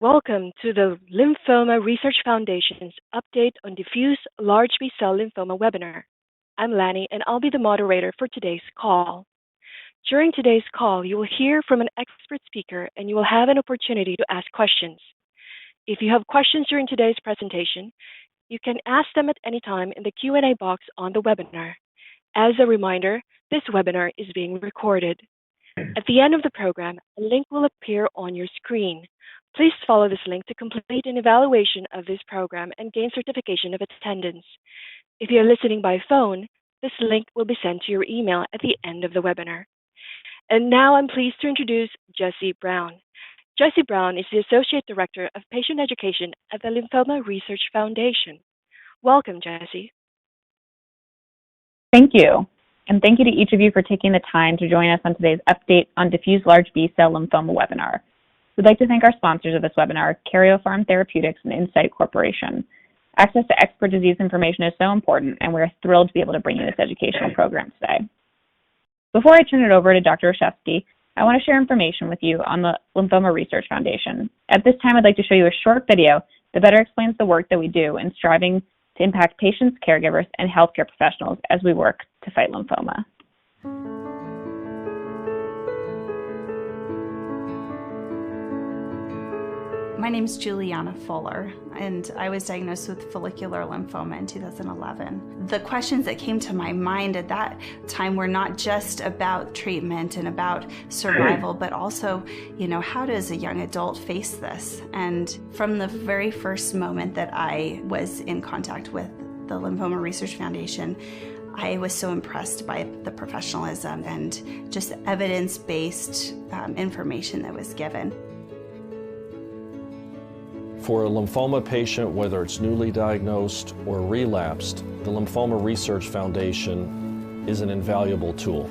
Welcome to the Lymphoma Research Foundation's update on diffuse large B-cell lymphoma webinar. I'm Lani, and I'll be the moderator for today's call. During today's call, you will hear from an expert speaker, and you will have an opportunity to ask questions. If you have questions during today's presentation, you can ask them at any time in the Q&A box on the webinar. As a reminder, this webinar is being recorded. At the end of the program, a link will appear on your screen. Please follow this link to complete an evaluation of this program and gain certification of attendance. If you're listening by phone, this link will be sent to your email at the end of the webinar. And now I'm pleased to introduce Jessie Brown. Jessie Brown is the Associate Director of Patient Education at the Lymphoma Research Foundation. Welcome, Jessie. Thank you. And thank you to each of you for taking the time to join us on today's update on diffuse large B-cell lymphoma webinar. We'd like to thank our sponsors of this webinar, Karyopharm Therapeutics and Incyte Corporation. Access to expert disease information is so important, and we're thrilled to be able to bring you this educational program today. Before I turn it over to Dr. Olszewski, I want to share information with you on the Lymphoma Research Foundation. At this time, I'd like to show you a short video that better explains the work that we do in striving to impact patients, caregivers, and healthcare professionals as we work to fight lymphoma. My name is Juliana Fuller, and I was diagnosed with follicular lymphoma in 2011. The questions that came to my mind at that time were not just about treatment and about survival, but also, how does a young adult face this? And from the very first moment that I was in contact with the Lymphoma Research Foundation, I was so impressed by the professionalism and just the evidence-based information that was given. For a lymphoma patient, whether it's newly diagnosed or relapsed, the Lymphoma Research Foundation is an invaluable tool.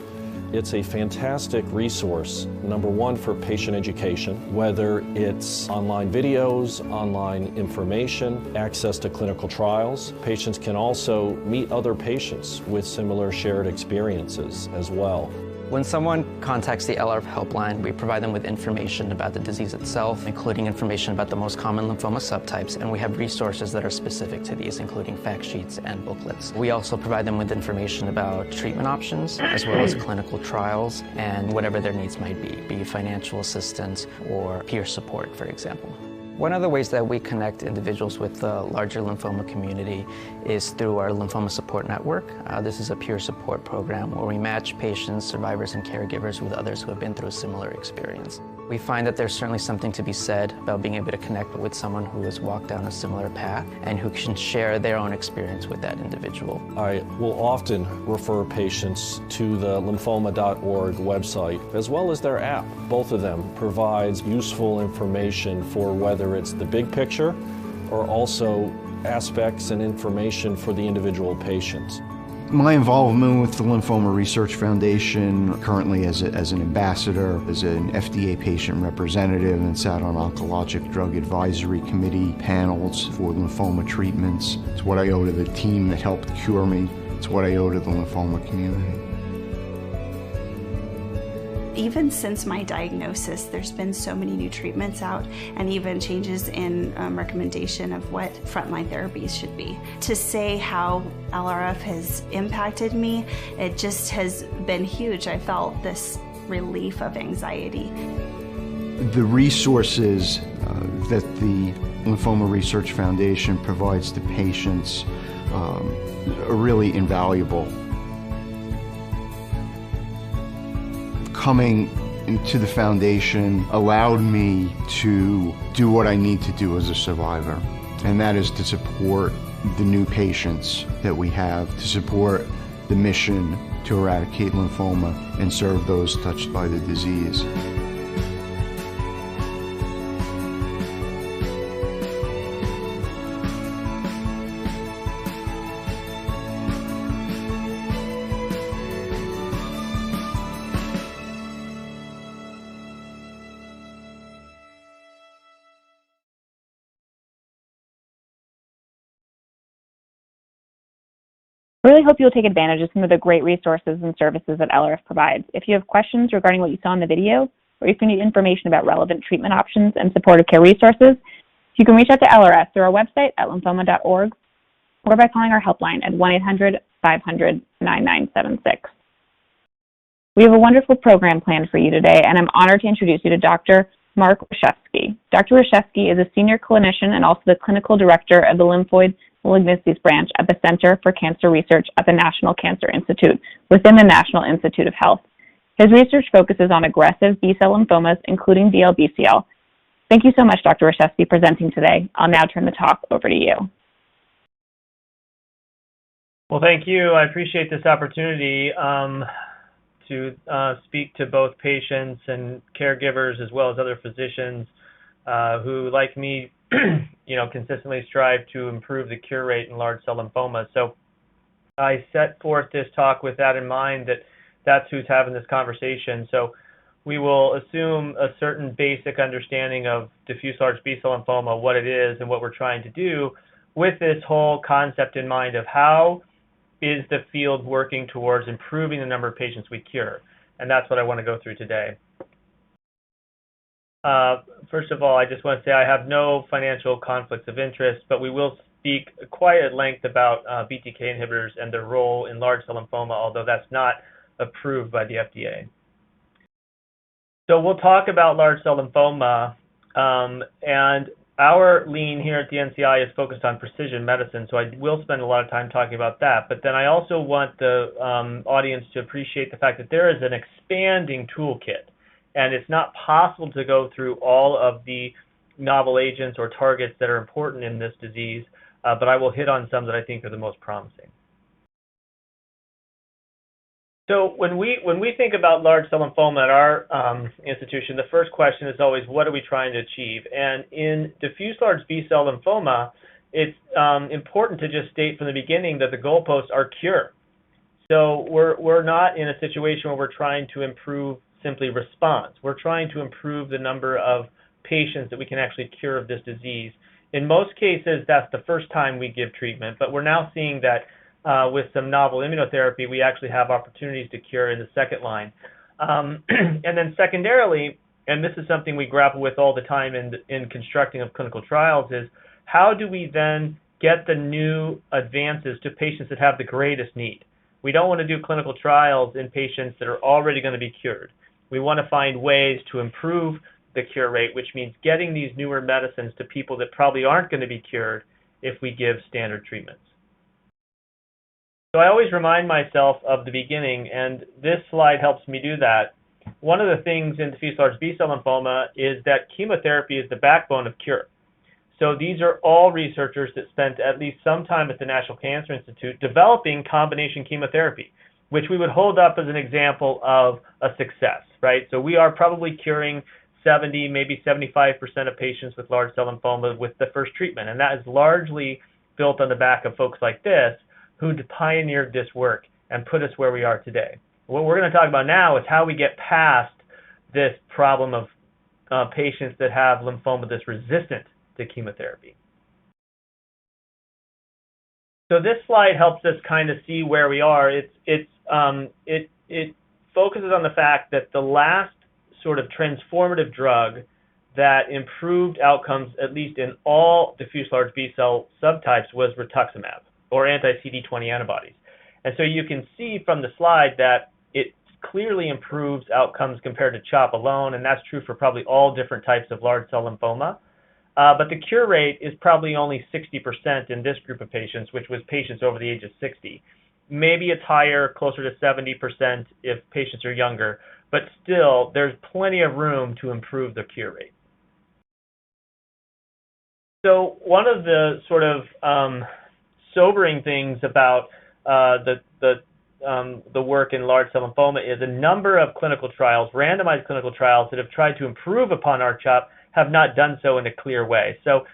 It's a fantastic resource, number one, for patient education, whether it's online videos, online information, access to clinical trials. Patients can also meet other patients with similar shared experiences as well. When someone contacts the LRF helpline, we provide them with information about the disease itself, including information about the most common lymphoma subtypes, and we have resources that are specific to these, including fact sheets and booklets. We also provide them with information about treatment options, as well as clinical trials, and whatever their needs might be financial assistance or peer support, for example. One of the ways that we connect individuals with the larger lymphoma community is through our Lymphoma Support Network. This is a peer support program where we match patients, survivors, and caregivers with others who have been through a similar experience. We find that there's certainly something to be said about being able to connect with someone who has walked down a similar path and who can share their own experience with that individual. I will often refer patients to the lymphoma.org website as well as their app. Both of them provides useful information for whether it's the big picture or also aspects and information for the individual patients. My involvement with the Lymphoma Research Foundation, currently as an ambassador, as an FDA patient representative, and sat on oncologic drug advisory committee panels for lymphoma treatments. It's what I owe to the team that helped cure me. It's what I owe to the lymphoma community. Even since my diagnosis, there's been so many new treatments out and even changes in recommendation of what frontline therapies should be. To say how LRF has impacted me, it just has been huge. I felt this relief of anxiety. The resources that the Lymphoma Research Foundation provides to patients are really invaluable. Coming into the foundation allowed me to do what I need to do as a survivor, and that is to support the new patients that we have, to support the mission to eradicate lymphoma and serve those touched by the disease. I really hope you'll take advantage of some of the great resources and services that LRF provides. If you have questions regarding what you saw in the video, or if you need information about relevant treatment options and supportive care resources, you can reach out to LRF through our website at lymphoma.org or by calling our helpline at 1-800-500-9976. We have a wonderful program planned for you today, and I'm honored to introduce you to Dr. Mark Reshevsky. Dr. Reshevsky is a senior clinician and also the clinical director of the lymphoid malignancies branch at the Center for Cancer Research at the National Cancer Institute within the National Institute of Health. His research focuses on aggressive B-cell lymphomas, including DLBCL. Thank you so much, Dr. Reshevsky, presenting today. I'll now turn the talk over to you. Well, thank you. I appreciate this opportunity to speak to both patients and caregivers as well as other physicians who, like me, consistently strive to improve the cure rate in large cell lymphoma. So I set forth this talk with that in mind, that's who's having this conversation. So we will assume a certain basic understanding of diffuse large B-cell lymphoma, what it is and what we're trying to do, with this whole concept in mind of how is the field working towards improving the number of patients we cure. And that's what I want to go through today. First of all, I just want to say I have no financial conflicts of interest, but we will speak quite at length about BTK inhibitors and their role in large cell lymphoma, although that's not approved by the FDA. So we'll talk about large cell lymphoma, and our lean here at the NCI is focused on precision medicine, so I will spend a lot of time talking about that. But then I also want the audience to appreciate the fact that there is an expanding toolkit, and it's not possible to go through all of the novel agents or targets that are important in this disease, but I will hit on some that I think are the most promising. So when we think about large cell lymphoma at our institution, the first question is always, what are we trying to achieve? And in diffuse large B-cell lymphoma, it's important to just state from the beginning that the goalposts are cure. So we're not in a situation where we're trying to improve simply response. We're trying to improve the number of patients that we can actually cure of this disease. In most cases, that's the first time we give treatment, but we're now seeing that with some novel immunotherapy, we actually have opportunities to cure in the second line. And then secondarily, and this is something we grapple with all the time in constructing of clinical trials, is how do we then get the new advances to patients that have the greatest need? We don't want to do clinical trials in patients that are already going to be cured. We want to find ways to improve the cure rate, which means getting these newer medicines to people that probably aren't going to be cured if we give standard treatments. So I always remind myself of the beginning, and this slide helps me do that. One of the things in diffuse large B-cell lymphoma is that chemotherapy is the backbone of cure. So these are all researchers that spent at least some time at the National Cancer Institute developing combination chemotherapy, which we would hold up as an example of a success, right? So we are probably curing 70, maybe 75% of patients with large cell lymphoma with the first treatment, and that is largely built on the back of folks like this who pioneered this work and put us where we are today. What we're going to talk about now is how we get past this problem of patients that have lymphoma that's resistant to chemotherapy. So this slide helps us kind of see where we are. It focuses on the fact that the last sort of transformative drug that improved outcomes, at least in all diffuse large B-cell subtypes, was rituximab, or anti-CD20 antibodies. And so you can see from the slide that it clearly improves outcomes compared to CHOP alone, and that's true for probably all different types of large cell lymphoma. But the cure rate is probably only 60% in this group of patients, which was patients over the age of 60. Maybe it's higher, closer to 70% if patients are younger, but still there's plenty of room to improve the cure rate. So one of the sort of sobering things about the work in large cell lymphoma is a number of clinical trials, randomized clinical trials, that have tried to improve upon R-CHOP have not done so in a clear way. So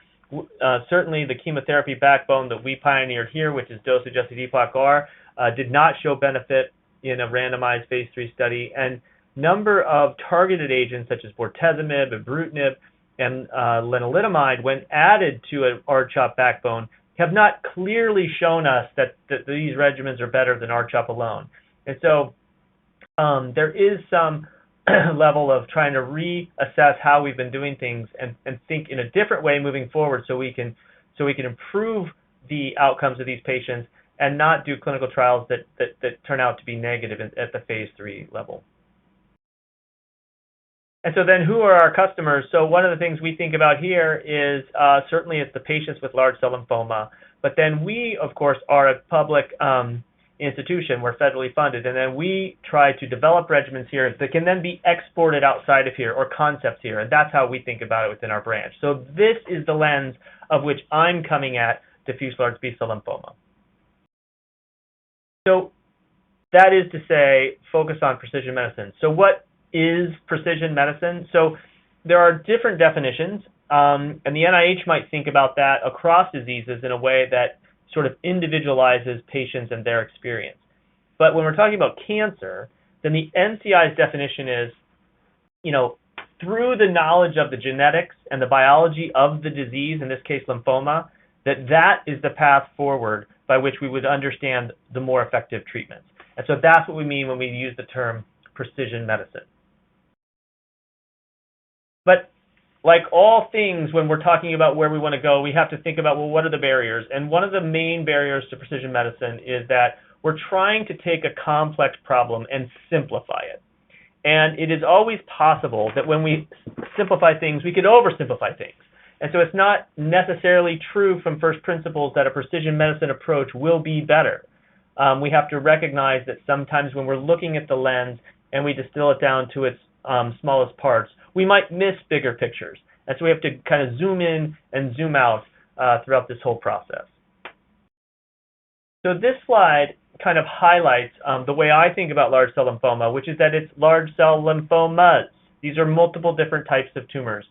certainly the chemotherapy backbone that we pioneered here, which is dose-adjusted EPOCH-R, did not show benefit in a randomized phase 3 study. And number of targeted agents such as bortezomib, ibrutinib, and lenalidomide, when added to an R-CHOP backbone, have not clearly shown us that these regimens are better than R-CHOP alone. And so there is some level of trying to reassess how we've been doing things and think in a different way moving forward so we can improve the outcomes of these patients and not do clinical trials that turn out to be negative at the phase 3 level. And so then who are our customers? So one of the things we think about here is certainly it's the patients with large cell lymphoma, but then we, of course, are a public institution. We're federally funded, and then we try to develop regimens here that can then be exported outside of here, or concepts here, and that's how we think about it within our branch. So this is the lens of which I'm coming at diffuse large B-cell lymphoma. So that is to say, focus on precision medicine. So what is precision medicine? So there are different definitions, and the NIH might think about that across diseases in a way that sort of individualizes patients and their experience. But when we're talking about cancer, then the NCI's definition is, through the knowledge of the genetics and the biology of the disease, in this case lymphoma, that is the path forward by which we would understand the more effective treatments. And so that's what we mean when we use the term precision medicine. But like all things, when we're talking about where we want to go, we have to think about, well, what are the barriers? And one of the main barriers to precision medicine is that we're trying to take a complex problem and simplify it. And it is always possible that when we simplify things, we could oversimplify things. And so it's not necessarily true from first principles that a precision medicine approach will be better. We have to recognize that sometimes when we're looking at the lens and we distill it down to its smallest parts, we might miss bigger pictures. And so we have to kind of zoom in and zoom out throughout this whole process. So this slide kind of highlights the way I think about large cell lymphoma, which is that it's large cell lymphomas. These are multiple different types of tumors.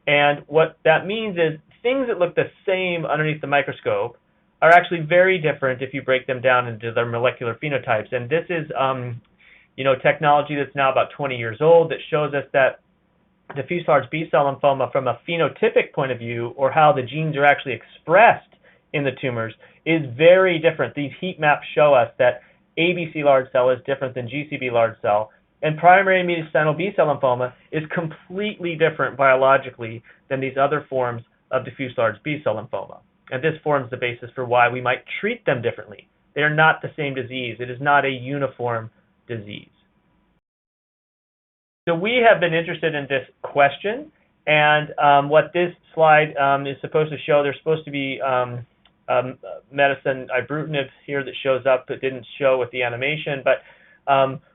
And what that means is things that look the same underneath the microscope are actually very different if you break them down into their molecular phenotypes. And this is technology that's now about 20 years old that shows us that diffuse large B-cell lymphoma from a phenotypic point of view, or how the genes are actually expressed in the tumors, is very different. These heat maps show us that ABC large cell is different than GCB large cell, and primary mediastinal B-cell lymphoma is completely different biologically than these other forms of diffuse large B-cell lymphoma. And this forms the basis for why we might treat them differently. They are not the same disease. It is not a uniform disease. So we have been interested in this question, and what this slide is supposed to show, there's supposed to be medicine ibrutinib here that shows up that didn't show with the animation, but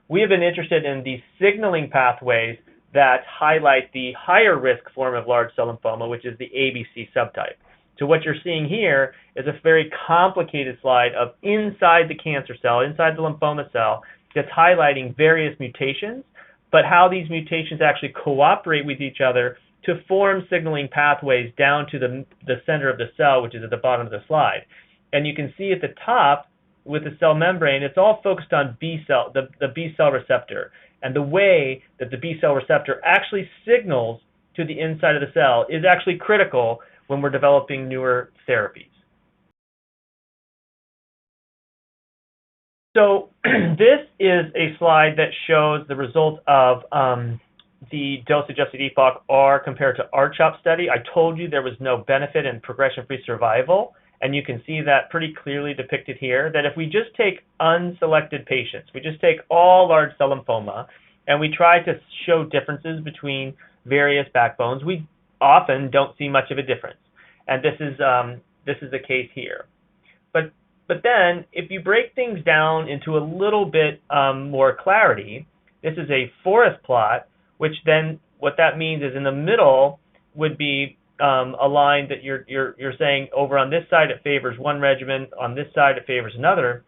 we have been interested in the signaling pathways that highlight the higher risk form of large cell lymphoma, which is the ABC subtype. So what you're seeing here is a very complicated slide of inside the cancer cell, inside the lymphoma cell, that's highlighting various mutations, but how these mutations actually cooperate with each other to form signaling pathways down to the center of the cell, which is at the bottom of the slide. And you can see at the top with the cell membrane, it's all focused on B cell, the B cell receptor. And the way that the B cell receptor actually signals to the inside of the cell is actually critical when we're developing newer therapies. So this is a slide that shows the results of the dose-adjusted EPOCH-R compared to R-CHOP study. I told you there was no benefit in progression-free survival, and you can see that pretty clearly depicted here, that if we just take unselected patients, we just take all large cell lymphoma, and we try to show differences between various backbones, we often don't see much of a difference. And this is the case here. But then, if you break things down into a little bit more clarity, this is a forest plot, which then what that means is in the middle would be a line that you're saying over on this side it favors one regimen, on this side it favors another.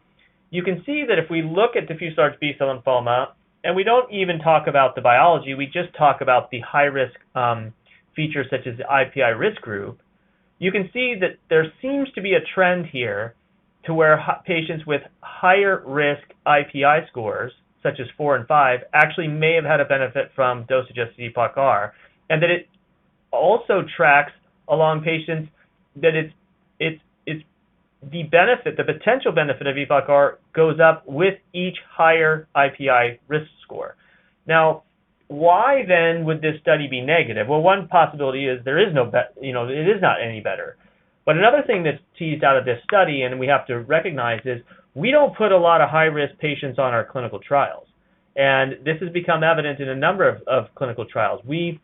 You can see that if we look at diffuse large B-cell lymphoma, and we don't even talk about the biology, we just talk about the high-risk features such as the IPI risk group, you can see that there seems to be a trend here to where patients with higher risk IPI scores, such as 4 and 5, actually may have had a benefit from dose-adjusted EPOCH-R, and that it also tracks along patients that it's the benefit, the potential benefit of EPOCH-R goes up with each higher IPI risk score. Now, why then would this study be negative? Well, one possibility is there is it is not any better. But another thing that's teased out of this study, and we have to recognize, is we don't put a lot of high-risk patients on our clinical trials. And this has become evident in a number of clinical trials. We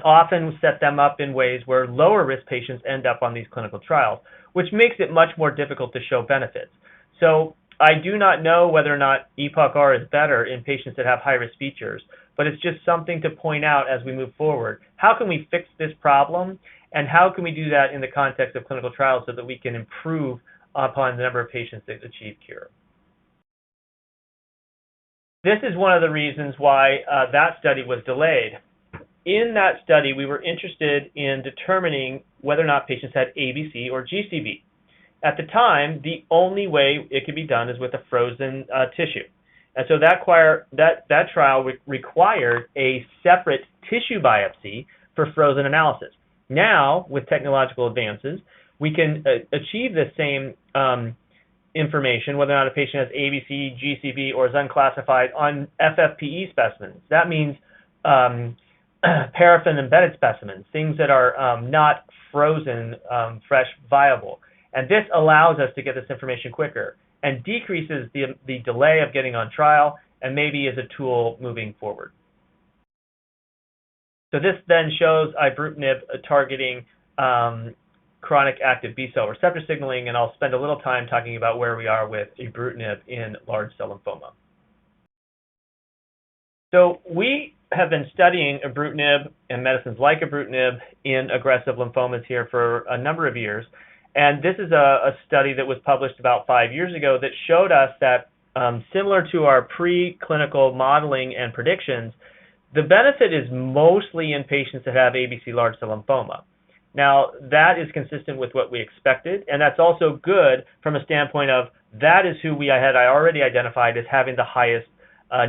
often set them up in ways where lower-risk patients end up on these clinical trials, which makes it much more difficult to show benefits. So I do not know whether or not EPOCH-R is better in patients that have high-risk features, but it's just something to point out as we move forward. How can we fix this problem, and how can we do that in the context of clinical trials so that we can improve upon the number of patients that achieve cure? This is one of the reasons why that study was delayed. In that study, we were interested in determining whether or not patients had ABC or GCB. At the time, the only way it could be done is with a frozen tissue. And so that trial required a separate tissue biopsy for frozen analysis. Now, with technological advances, we can achieve the same information, whether or not a patient has ABC, GCB, or is unclassified, on FFPE specimens. That means paraffin-embedded specimens, things that are not frozen, fresh, viable. And this allows us to get this information quicker and decreases the delay of getting on trial, and maybe is a tool moving forward. So this then shows ibrutinib targeting chronic active B-cell receptor signaling, and I'll spend a little time talking about where we are with ibrutinib in large cell lymphoma. So we have been studying ibrutinib and medicines like ibrutinib in aggressive lymphomas here for a number of years. And this is a study that was published about 5 years ago that showed us that similar to our preclinical modeling and predictions, the benefit is mostly in patients that have ABC large cell lymphoma. Now, that is consistent with what we expected, and that's also good from a standpoint of that is who I already identified as having the highest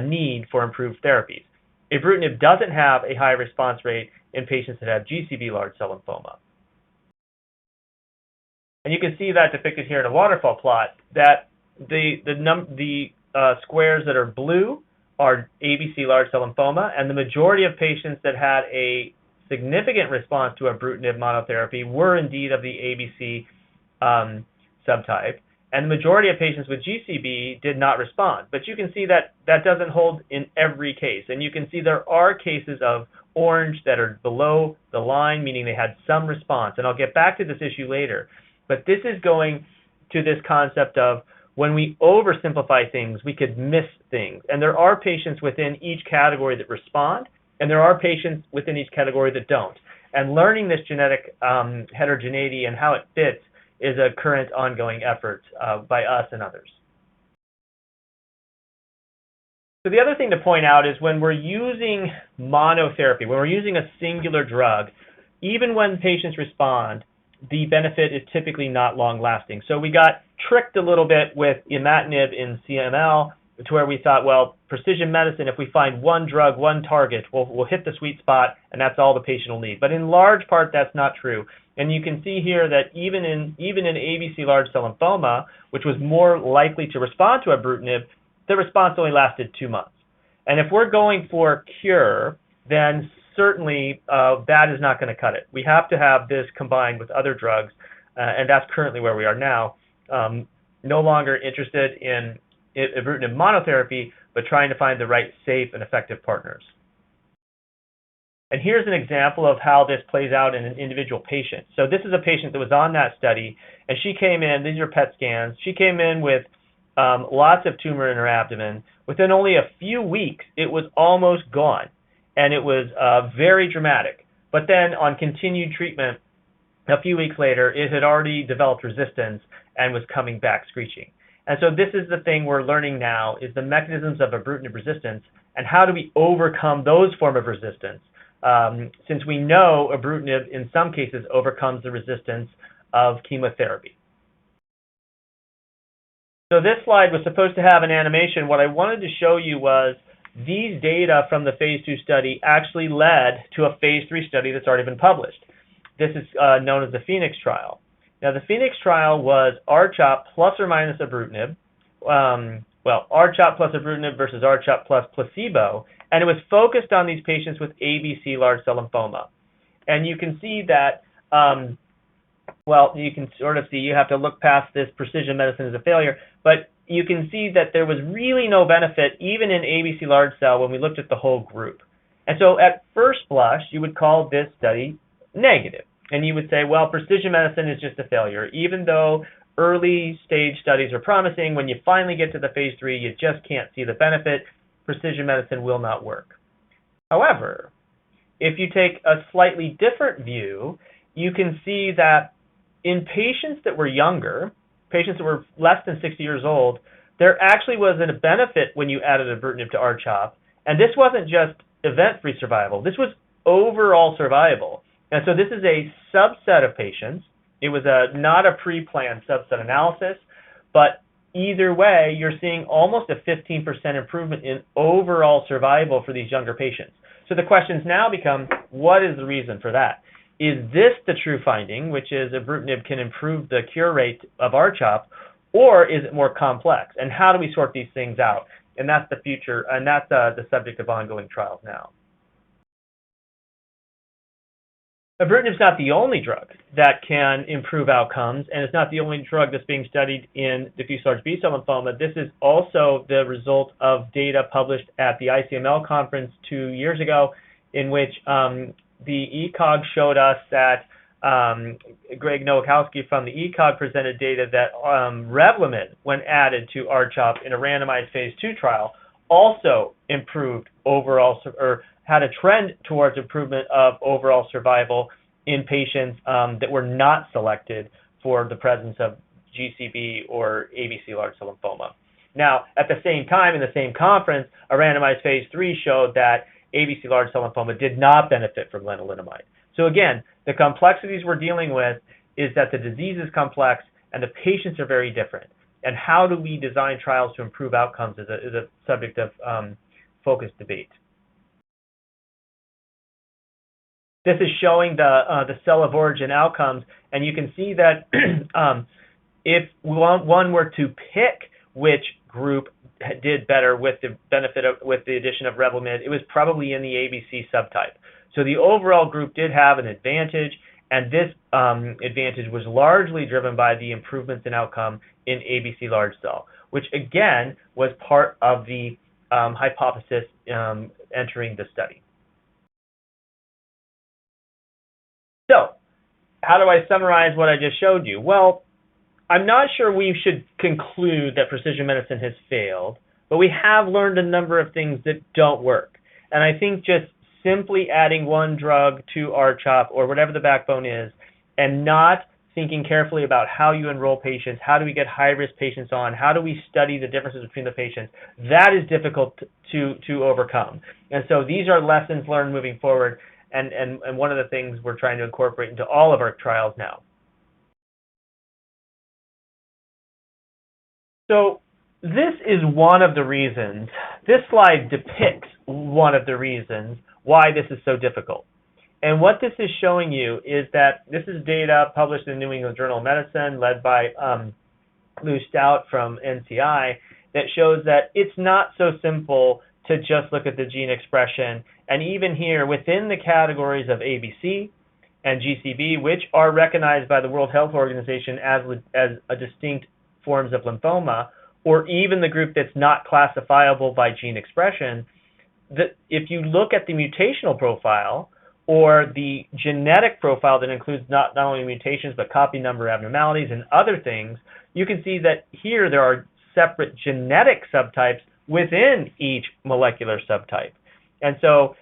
need for improved therapies. Ibrutinib doesn't have a high response rate in patients that have GCB large cell lymphoma. And you can see that depicted here in a waterfall plot, that the squares that are blue are ABC large cell lymphoma, and the majority of patients that had a significant response to ibrutinib monotherapy were indeed of the ABC subtype, and the majority of patients with GCB did not respond. But you can see that that doesn't hold in every case, and you can see there are cases of orange that are below the line, meaning they had some response, and I'll get back to this issue later. But this is going to this concept of when we oversimplify things, we could miss things. And there are patients within each category that respond, and there are patients within each category that don't. And learning this genetic heterogeneity and how it fits is a current ongoing effort by us and others. So the other thing to point out is when we're using monotherapy, when we're using a singular drug, even when patients respond, the benefit is typically not long-lasting. So we got tricked a little bit with imatinib in CML to where we thought, well, precision medicine, if we find one drug, one target, we'll hit the sweet spot, and that's all the patient will need. But in large part, that's not true. And you can see here that even in ABC large cell lymphoma, which was more likely to respond to ibrutinib, the response only lasted 2 months. And if we're going for cure, then certainly that is not going to cut it. We have to have this combined with other drugs, and that's currently where we are now. No longer interested in ibrutinib monotherapy, but trying to find the right safe and effective partners. And here's an example of how this plays out in an individual patient. So this is a patient that was on that study, and she came in, these are PET scans, she came in with lots of tumor in her abdomen. Within only a few weeks, it was almost gone. And it was very dramatic. But then on continued treatment, a few weeks later, it had already developed resistance and was coming back screeching. And so this is the thing we're learning now, is the mechanisms of ibrutinib resistance, and how do we overcome those forms of resistance, since we know ibrutinib in some cases overcomes the resistance of chemotherapy. So this slide was supposed to have an animation. What I wanted to show you was these data from the phase 2 study actually led to a phase 3 study that's already been published. This is known as the Phoenix trial. Now, the Phoenix trial was R-CHOP plus or minus ibrutinib well, R-CHOP plus ibrutinib versus R-CHOP plus placebo, and it was focused on these patients with ABC large cell lymphoma. And you can see that, well, you can sort of see, you have to look past this precision medicine as a failure, but you can see that there was really no benefit even in ABC large cell when we looked at the whole group. And so at first blush, you would call this study negative. And you would say, well, precision medicine is just a failure. Even though early stage studies are promising, when you finally get to the phase 3, you just can't see the benefit. Precision medicine will not work. However, if you take a slightly different view, you can see that in patients that were younger, patients that were less than 60 years old, there actually was a benefit when you added ibrutinib to R-CHOP. And this wasn't just event-free survival. This was overall survival. And so this is a subset of patients. It was not a pre-planned subset analysis, but either way, you're seeing almost a 15% improvement in overall survival for these younger patients. So the questions now become, what is the reason for that? Is this the true finding, which is ibrutinib can improve the cure rate of R-CHOP, or is it more complex? And how do we sort these things out? And that's the future, and that's the subject of ongoing trials now. Ibrutinib is not the only drug that can improve outcomes, and it's not the only drug that's being studied in diffuse large B-cell lymphoma. This is also the result of data published at the ICML conference 2 years ago, in which the ECOG showed us that Greg Nowakowski from the ECOG presented data that Revlimid, when added to R-CHOP in a randomized phase 2 trial, also improved overall, or had a trend towards improvement of overall survival in patients that were not selected for the presence of GCB or ABC large cell lymphoma. Now, at the same time, in the same conference, a randomized phase 3 showed that ABC large cell lymphoma did not benefit from lenalidomide. So again, the complexities we're dealing with is that the disease is complex and the patients are very different. And how do we design trials to improve outcomes is a subject of focused debate. This is showing the cell of origin outcomes, and you can see that if one were to pick which group did better with the benefit of with the addition of Revlimid, it was probably in the ABC subtype. So the overall group did have an advantage, and this advantage was largely driven by the improvements in outcome in ABC large cell, which again was part of the hypothesis entering the study. So, how do I summarize what I just showed you? Well, I'm not sure we should conclude that precision medicine has failed, but we have learned a number of things that don't work. And I think just simply adding one drug to R-CHOP or whatever the backbone is, and not thinking carefully about how you enroll patients, how do we get high-risk patients on, how do we study the differences between the patients, that is difficult to overcome. And so these are lessons learned moving forward, and one of the things we're trying to incorporate into all of our trials now. So this is one of the reasons, this slide depicts one of the reasons why this is so difficult. And what this is showing you is that this is data published in the New England Journal of Medicine led by Lou Stout from NCI that shows that it's not so simple to just look at the gene expression. And even here, within the categories of ABC and GCB, which are recognized by the World Health Organization as a distinct forms of lymphoma, or even the group that's not classifiable by gene expression, that if you look at the mutational profile or the genetic profile that includes not only mutations but copy number abnormalities and other things, you can see that here there are separate genetic subtypes within each molecular subtype. And so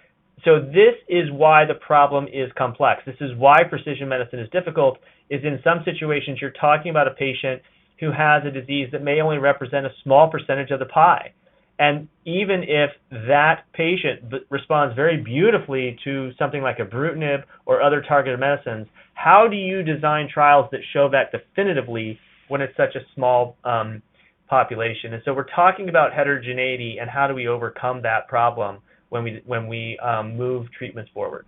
this is why the problem is complex. This is why precision medicine is difficult, is in some situations you're talking about a patient who has a disease that may only represent a small percentage of the pie. And even if that patient responds very beautifully to something like ibrutinib or other targeted medicines, how do you design trials that show that definitively when it's such a small population? And so we're talking about heterogeneity and how do we overcome that problem when we move treatments forward.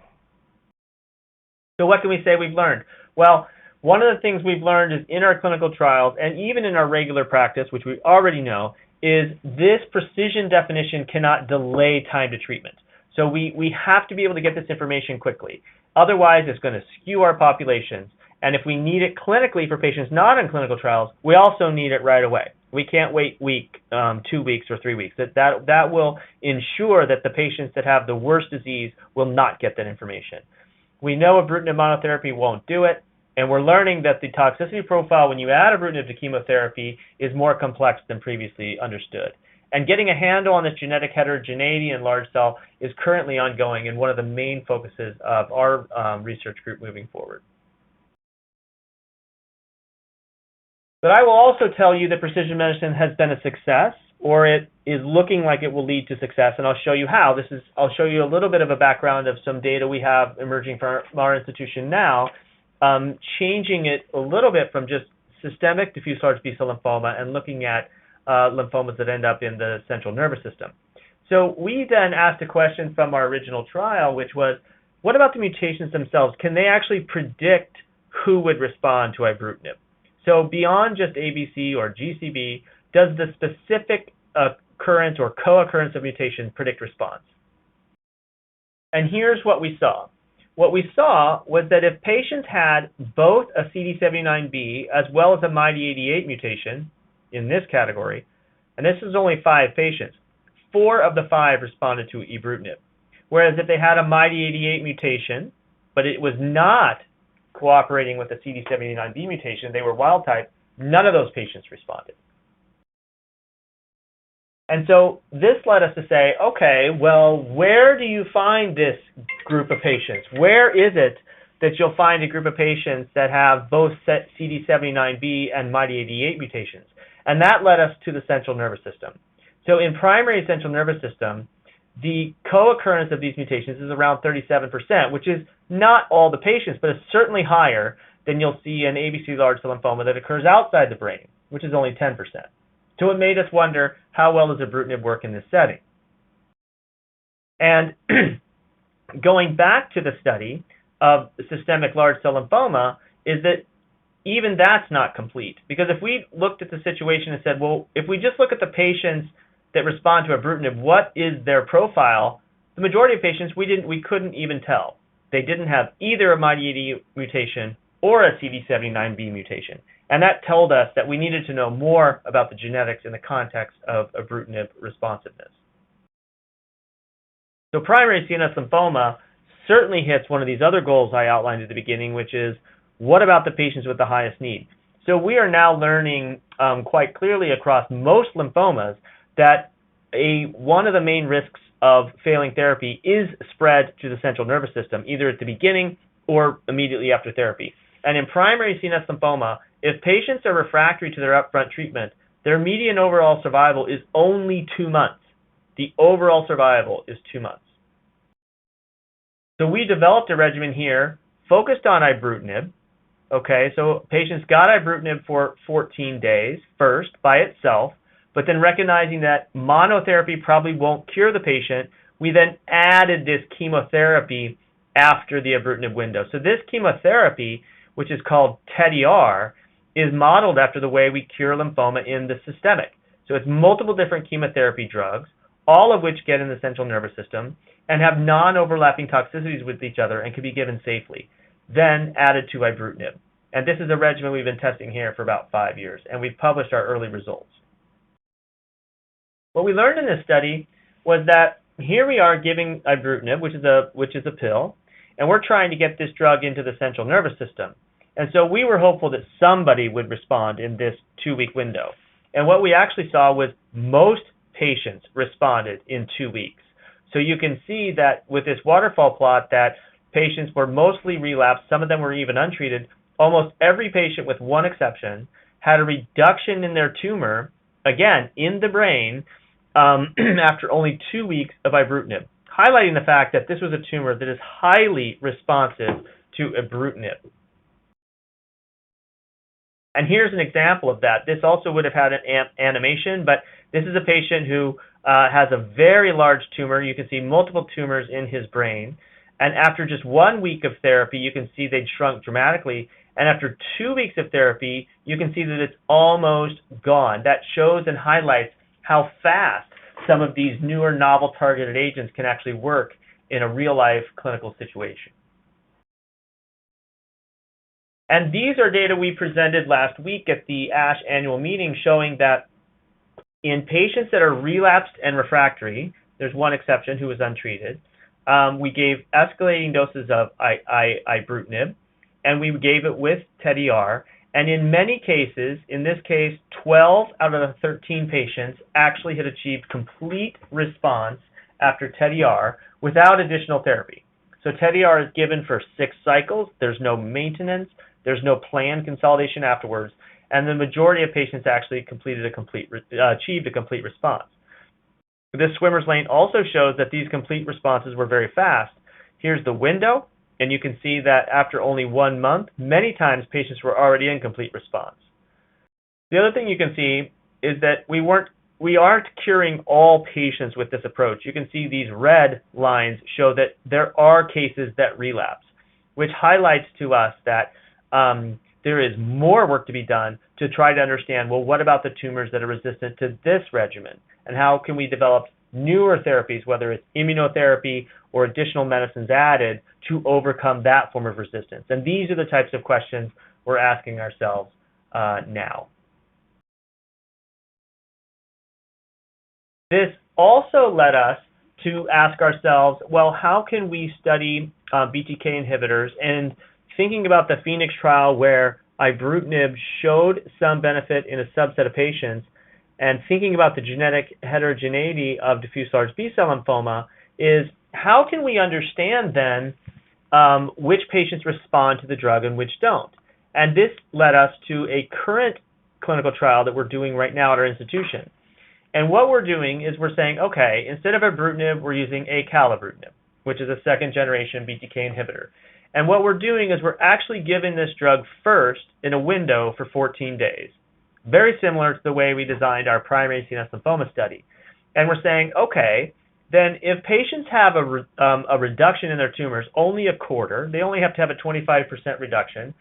So what can we say we've learned? Well, one of the things we've learned is in our clinical trials and even in our regular practice, which we already know, is this precision definition cannot delay time to treatment. So we have to be able to get this information quickly. Otherwise, it's going to skew our populations. And if we need it clinically for patients not in clinical trials, we also need it right away. We can't wait 2 weeks or 3 weeks. That will ensure that the patients that have the worst disease will not get that information. We know ibrutinib monotherapy won't do it, and we're learning that the toxicity profile when you add ibrutinib to chemotherapy is more complex than previously understood. And getting a handle on this genetic heterogeneity in large cell is currently ongoing and one of the main focuses of our research group moving forward. But I will also tell you that precision medicine has been a success, or it is looking like it will lead to success, and I'll show you how. I'll show you a little bit of a background of some data we have emerging from our institution now, changing it a little bit from just systemic diffuse large B-cell lymphoma and looking at lymphomas that end up in the central nervous system. So we then asked a question from our original trial, which was, what about the mutations themselves? Can they actually predict who would respond to ibrutinib? So beyond just ABC or GCB, does the specific occurrence or co-occurrence of mutation predict response? And here's what we saw. What we saw was that if patients had both a CD79B as well as a MYD88 mutation in this category, and this is only 5 patients, 4 of the 5 responded to ibrutinib. Whereas if they had a MYD88 mutation, but it was not cooperating with the CD79B mutation, they were wild type, none of those patients responded. And so this led us to say, okay, well, where do you find this group of patients? Where is it that you'll find a group of patients that have both CD79B and MYD88 mutations? And that led us to the central nervous system. So in primary central nervous system, the co-occurrence of these mutations is around 37%, which is not all the patients, but it's certainly higher than you'll see in ABC large cell lymphoma that occurs outside the brain, which is only 10%. So it made us wonder, how well does ibrutinib work in this setting? And going back to the study of systemic large cell lymphoma is that even that's not complete. Because if we looked at the situation and said, well, if we just look at the patients that respond to ibrutinib, what is their profile? The majority of patients, we couldn't even tell. They didn't have either a MYD88 mutation or a CD79B mutation. And that told us that we needed to know more about the genetics in the context of ibrutinib responsiveness. So primary CNS lymphoma certainly hits one of these other goals I outlined at the beginning, which is, what about the patients with the highest need? So we are now learning quite clearly across most lymphomas that one of the main risks of failing therapy is spread to the central nervous system, either at the beginning or immediately after therapy. And in primary CNS lymphoma, if patients are refractory to their upfront treatment, their median overall survival is only 2 months. The overall survival is 2 months. So we developed a regimen here focused on ibrutinib. Okay, so patients got ibrutinib for 14 days first by itself, but then recognizing that monotherapy probably won't cure the patient, we then added this chemotherapy after the ibrutinib window. So this chemotherapy, which is called TED-ER, is modeled after the way we cure lymphoma in the systemic. So it's multiple different chemotherapy drugs, all of which get in the central nervous system and have non-overlapping toxicities with each other and can be given safely, then added to ibrutinib. And this is a regimen we've been testing here for about 5 years, and we've published our early results. What we learned in this study was that here we are giving ibrutinib, which is a pill, and we're trying to get this drug into the central nervous system. And so we were hopeful that somebody would respond in this 2-week window. And what we actually saw was most patients responded in 2 weeks. So you can see that with this waterfall plot that patients were mostly relapsed, some of them were even untreated. Almost every patient, with one exception, had a reduction in their tumor, again, in the brain, after only 2 weeks of ibrutinib, highlighting the fact that this was a tumor that is highly responsive to ibrutinib. And here's an example of that. This also would have had an animation, but this is a patient who has a very large tumor. You can see multiple tumors in his brain. And after just 1 week of therapy, you can see they'd shrunk dramatically. And after 2 weeks of therapy, you can see that it's almost gone. That shows and highlights how fast some of these newer novel targeted agents can actually work in a real-life clinical situation. And these are data we presented last week at the ASH annual meeting showing that in patients that are relapsed and refractory, there's one exception who was untreated, we gave escalating doses of ibrutinib, and we gave it with TED-ER. And in many cases, in this case, 12 out of the 13 patients actually had achieved complete response after TED-ER without additional therapy. So TED-ER is given for 6 cycles. There's no maintenance. There's no planned consolidation afterwards. And the majority of patients actually achieved a complete response. This swimmer's lane also shows that these complete responses were very fast. Here's the window, and you can see that after only 1 month, many times patients were already in complete response. The other thing you can see is that we aren't curing all patients with this approach. You can see these red lines show that there are cases that relapse, which highlights to us that there is more work to be done to try to understand, well, what about the tumors that are resistant to this regimen? And how can we develop newer therapies, whether it's immunotherapy or additional medicines added, to overcome that form of resistance? And these are the types of questions we're asking ourselves now. This also led us to ask ourselves, well, how can we study BTK inhibitors? And thinking about the Phoenix trial where ibrutinib showed some benefit in a subset of patients, and thinking about the genetic heterogeneity of diffuse large B-cell lymphoma, is how can we understand then which patients respond to the drug and which don't? And this led us to a current clinical trial that we're doing right now at our institution. And what we're doing is we're saying, okay, instead of ibrutinib, we're using acalabrutinib, which is a second-generation BTK inhibitor. And what we're doing is we're actually giving this drug first in a window for 14 days, very similar to the way we designed our primary CNS lymphoma study. And we're saying, okay, then if patients have a reduction in their tumors, only a quarter, they only have to have a 25% reduction,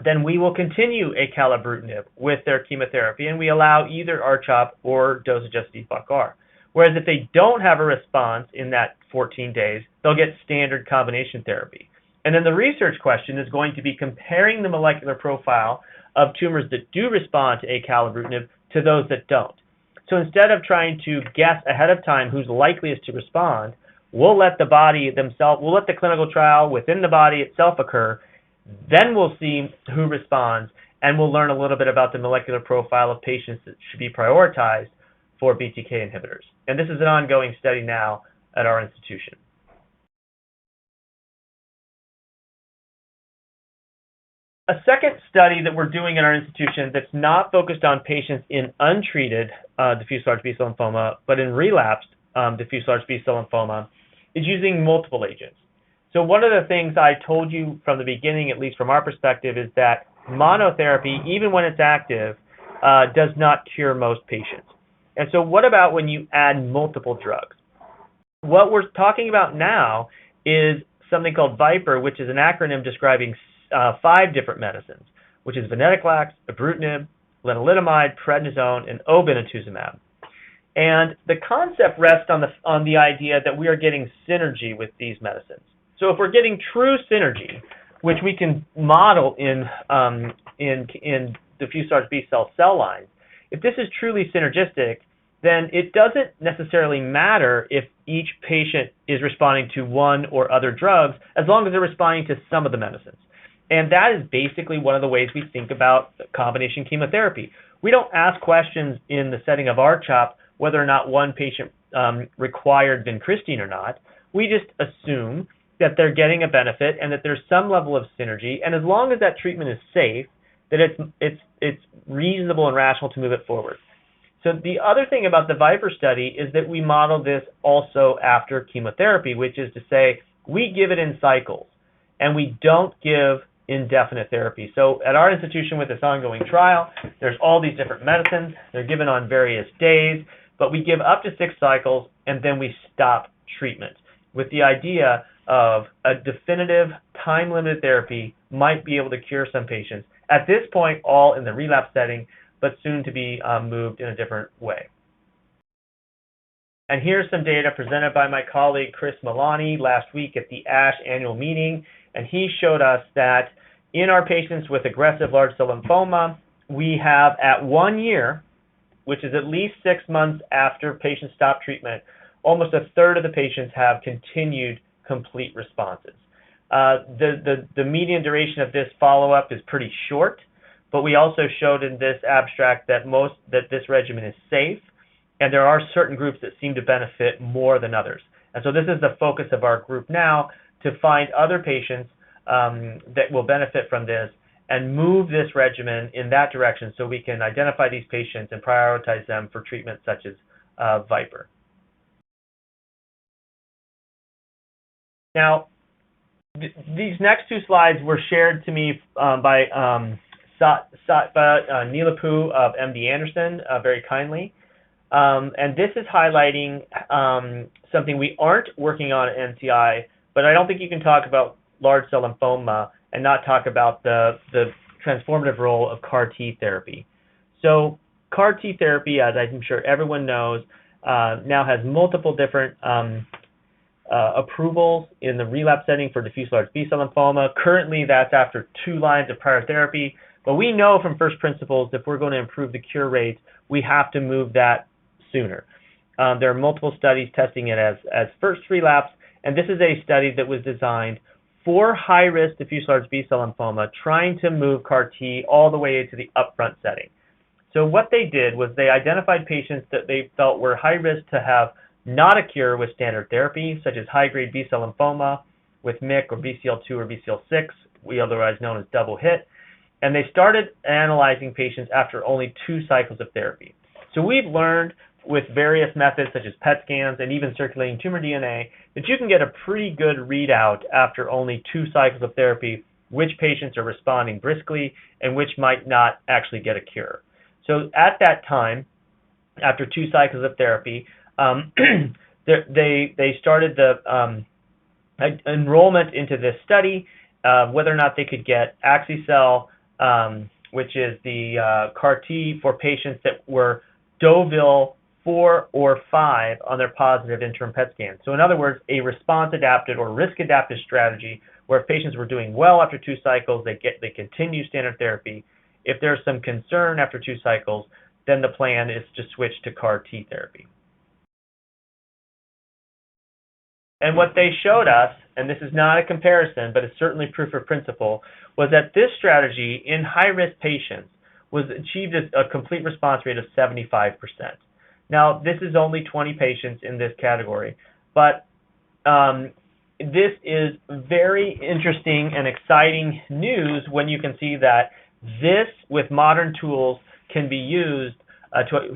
then we will continue acalabrutinib with their chemotherapy, and we allow either R-CHOP or dose-adjusted EFOC-R. Whereas if they don't have a response in that 14 days, they'll get standard combination therapy. And then the research question is going to be comparing the molecular profile of tumors that do respond to acalabrutinib to those that don't. So instead of trying to guess ahead of time who's likeliest to respond, we'll let the clinical trial within the body itself occur. Then we'll see who responds, and we'll learn a little bit about the molecular profile of patients that should be prioritized for BTK inhibitors. And this is an ongoing study now at our institution. A second study that we're doing at our institution that's not focused on patients in untreated diffuse large B-cell lymphoma, but in relapsed diffuse large B-cell lymphoma, is using multiple agents. So one of the things I told you from the beginning, at least from our perspective, is that monotherapy, even when it's active, does not cure most patients. And so what about when you add multiple drugs? What we're talking about now is something called VIPER, which is an acronym describing 5 different medicines, which is venetoclax, ibrutinib, lenalidomide, prednisone, and obinutuzumab. And the concept rests on the idea that we are getting synergy with these medicines. So if we're getting true synergy, which we can model in diffuse large B-cell cell lines, if this is truly synergistic, then it doesn't necessarily matter if each patient is responding to one or other drugs, as long as they're responding to some of the medicines. And that is basically one of the ways we think about combination chemotherapy. We don't ask questions in the setting of R-CHOP whether or not one patient required vincristine or not. We just assume that they're getting a benefit and that there's some level of synergy, and as long as that treatment is safe, that it's reasonable and rational to move it forward. So the other thing about the VIPER study is that we model this also after chemotherapy, which is to say we give it in cycles and we don't give indefinite therapy. So at our institution with this ongoing trial, there's all these different medicines. They're given on various days, but we give up to 6 cycles and then we stop treatment with the idea of a definitive time-limited therapy might be able to cure some patients. At this point, all in the relapse setting, but soon to be moved in a different way. And here's some data presented by my colleague Chris Milani last week at the ASH annual meeting, and he showed us that in our patients with aggressive large cell lymphoma, we have at 1 year, which is at least 6 months after patients stop treatment, almost a third of the patients have continued complete responses. The median duration of this follow-up is pretty short, but we also showed in this abstract that this regimen is safe, and there are certain groups that seem to benefit more than others. And so this is the focus of our group now, to find other patients that will benefit from this and move this regimen in that direction so we can identify these patients and prioritize them for treatments such as VIPER. Now, these next two slides were shared to me by Satva Nilapu of MD Anderson very kindly. And this is highlighting something we aren't working on at NCI, but I don't think you can talk about large cell lymphoma and not talk about the transformative role of CAR-T therapy. So CAR-T therapy, as I'm sure everyone knows, now has multiple different approvals in the relapse setting for diffuse large B-cell lymphoma. Currently, that's after 2 lines of prior therapy. But we know from first principles, if we're going to improve the cure rates, we have to move that sooner. There are multiple studies testing it as first relapse, and this is a study that was designed for high-risk diffuse large B-cell lymphoma, trying to move CAR-T all the way into the upfront setting. So what they did was they identified patients that they felt were high risk to have not a cure with standard therapy, such as high-grade B-cell lymphoma with MYC or BCL2 or BCL6, we otherwise known as double hit, and they started analyzing patients after only 2 cycles of therapy. So we've learned with various methods such as PET scans and even circulating tumor DNA that you can get a pretty good readout after only 2 cycles of therapy which patients are responding briskly and which might not actually get a cure. So at that time, after 2 cycles of therapy, they started the enrollment into this study, whether or not they could get Axi-cell, which is the CAR-T for patients that were Deauville 4 or 5 on their positive interim PET scan. So in other words, a response-adapted or risk-adapted strategy where if patients were doing well after 2 cycles, they continue standard therapy. If there's some concern after 2 cycles, then the plan is to switch to CAR-T therapy. And what they showed us, and this is not a comparison, but it's certainly proof of principle, was that this strategy in high-risk patients was achieved a complete response rate of 75%. Now, this is only 20 patients in this category, but this is very interesting and exciting news when you can see that this, with modern tools, can be used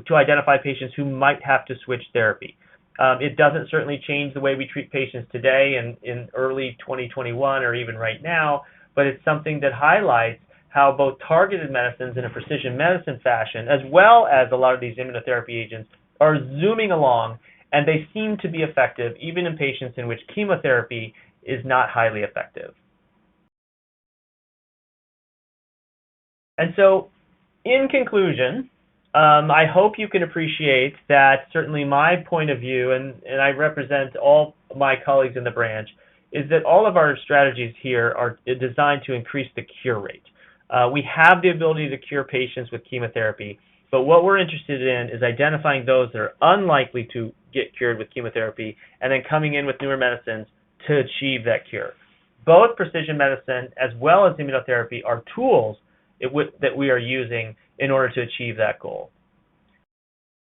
to identify patients who might have to switch therapy. It doesn't certainly change the way we treat patients today in early 2021 or even right now, but it's something that highlights how both targeted medicines in a precision medicine fashion, as well as a lot of these immunotherapy agents, are zooming along, and they seem to be effective even in patients in which chemotherapy is not highly effective. And so, in conclusion, I hope you can appreciate that certainly my point of view, and I represent all my colleagues in the branch, is that all of our strategies here are designed to increase the cure rate. We have the ability to cure patients with chemotherapy, but what we're interested in is identifying those that are unlikely to get cured with chemotherapy and then coming in with newer medicines to achieve that cure. Both precision medicine as well as immunotherapy are tools that we are using in order to achieve that goal.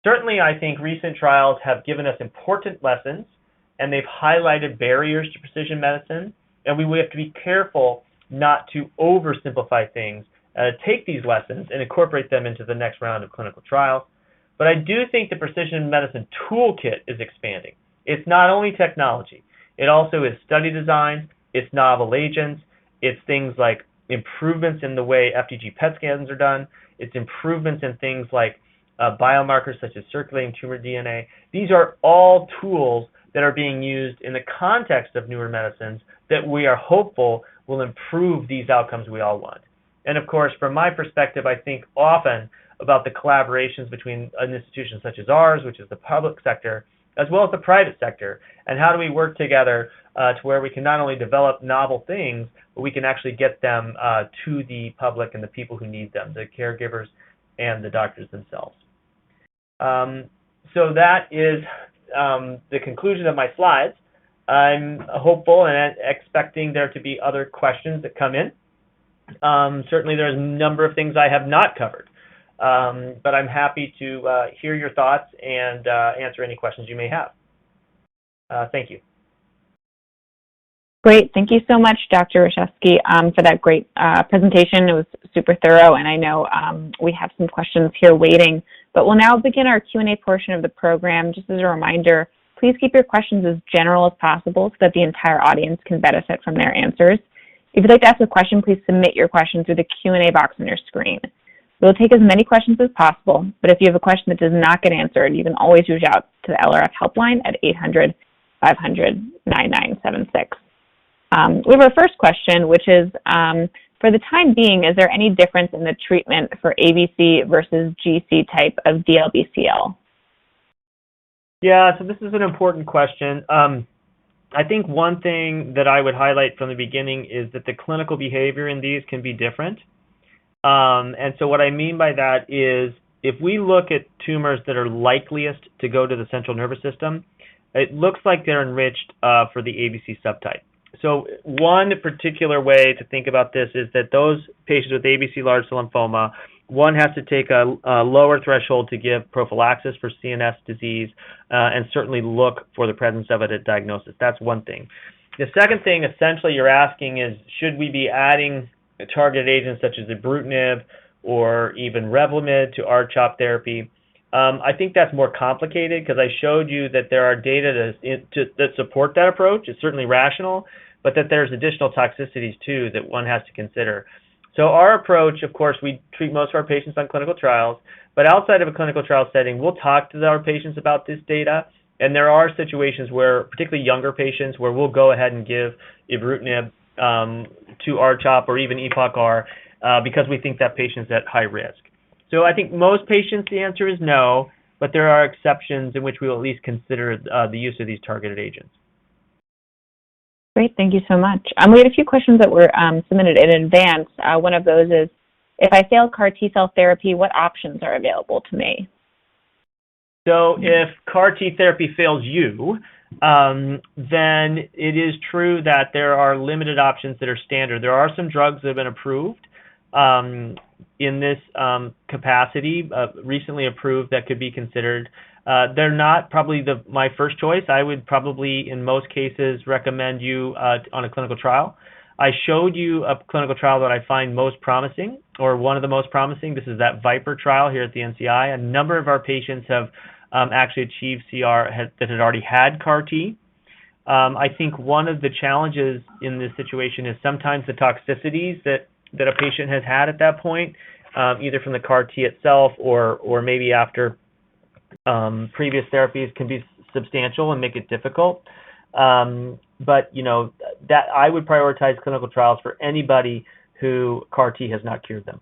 Certainly, I think recent trials have given us important lessons, and they've highlighted barriers to precision medicine, and we have to be careful not to oversimplify things, take these lessons and incorporate them into the next round of clinical trials. But I do think the precision medicine toolkit is expanding. It's not only technology. It also is study design, it's novel agents, it's things like improvements in the way FDG PET scans are done, it's improvements in things like biomarkers such as circulating tumor DNA. These are all tools that are being used in the context of newer medicines that we are hopeful will improve these outcomes we all want. And of course, from my perspective, I think often about the collaborations between an institution such as ours, which is the public sector, as well as the private sector, and how do we work together to where we can not only develop novel things, but we can actually get them to the public and the people who need them, the caregivers and the doctors themselves. So that is the conclusion of my slides. I'm hopeful and expecting there to be other questions that come in. Certainly there's a number of things I have not covered, but I'm happy to hear your thoughts and answer any questions you may have. Thank you. Great. Thank you so much, Dr. Reshevsky, for that great presentation. It was super thorough, and I know we have some questions here waiting. But we'll now begin our Q&A portion of the program. Just as a reminder, please keep your questions as general as possible so that the entire audience can benefit from their answers. If you'd like to ask a question, please submit your question through the Q&A box on your screen. We'll take as many questions as possible, but if you have a question that does not get answered, you can always reach out to the LRF helpline at 800-500-9976. We have our first question, which is, for the time being, is there any difference in the treatment for ABC versus GC type of DLBCL? Yeah, so this is an important question. I think one thing that I would highlight from the beginning is that the clinical behavior in these can be different. And so what I mean by that is if we look at tumors that are likeliest to go to the central nervous system, it looks like they're enriched for the ABC subtype. So one particular way to think about this is that those patients with ABC large cell lymphoma, one has to take a lower threshold to give prophylaxis for CNS disease and certainly look for the presence of it at diagnosis. That's one thing. The second thing, essentially, you're asking is, should we be adding targeted agents such as ibrutinib or even Revlimid to R-CHOP therapy? I think that's more complicated because I showed you that there are data that support that approach. It's certainly rational, but that there's additional toxicities too that one has to consider. So our approach, of course, we treat most of our patients on clinical trials, but outside of a clinical trial setting, we'll talk to our patients about this data, and there are situations where, particularly younger patients, where we'll go ahead and give ibrutinib to R-CHOP or even EPOCH-R because we think that patient's at high risk. So I think most patients, the answer is no, but there are exceptions in which we will at least consider the use of these targeted agents. Great, thank you so much. We had a few questions that were submitted in advance. One of those is, if I fail CAR-T cell therapy, what options are available to me? So if CAR-T therapy fails you, then it is true that there are limited options that are standard. There are some drugs that have been approved in this capacity, recently approved, that could be considered. They're not probably my first choice. I would probably, in most cases, recommend you on a clinical trial. I showed you a clinical trial that I find most promising, or one of the most promising. This is that VIPER trial here at the NCI. A number of our patients have actually achieved CR that had already had CAR-T. I think one of the challenges in this situation is sometimes the toxicities that a patient has had at that point, either from the CAR-T itself or maybe after previous therapies, can be substantial and make it difficult. But you know, that I would prioritize clinical trials for anybody who CAR-T has not cured them.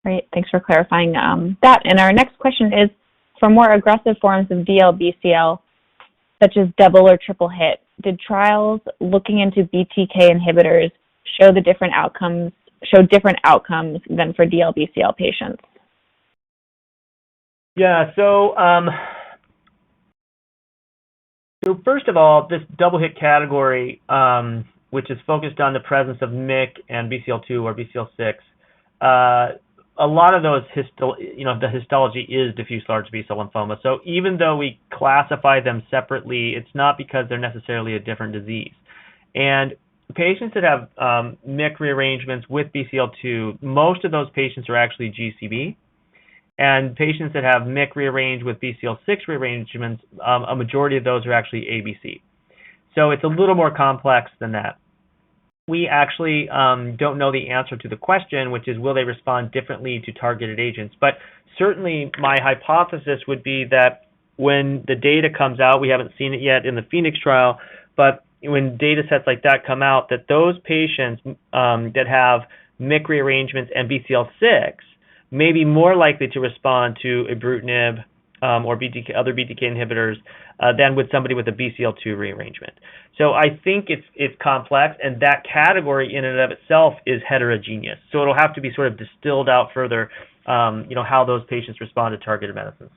Great, thanks for clarifying that. And our next question is, for more aggressive forms of DLBCL, such as double or triple hit, did trials looking into BTK inhibitors show different outcomes than for DLBCL patients? Yeah, so first of all, this double hit category, which is focused on the presence of MYC and BCL2 or BCL6, a lot of those the histology is diffuse large B-cell lymphoma. So even though we classify them separately, it's not because they're necessarily a different disease. And patients that have MYC rearrangements with BCL2, most of those patients are actually GCB. And patients that have MYC rearranged with BCL6 rearrangements, a majority of those are actually ABC. So it's a little more complex than that. We actually don't know the answer to the question, which is, will they respond differently to targeted agents? But certainly my hypothesis would be that when the data comes out, we haven't seen it yet in the Phoenix trial, but when data sets like that come out, that those patients that have MYC rearrangements and BCL6 may be more likely to respond to ibrutinib or other BTK inhibitors than with somebody with a BCL2 rearrangement. So I think it's complex, and that category in and of itself is heterogeneous. So it'll have to be sort of distilled out further, how those patients respond to targeted medicines.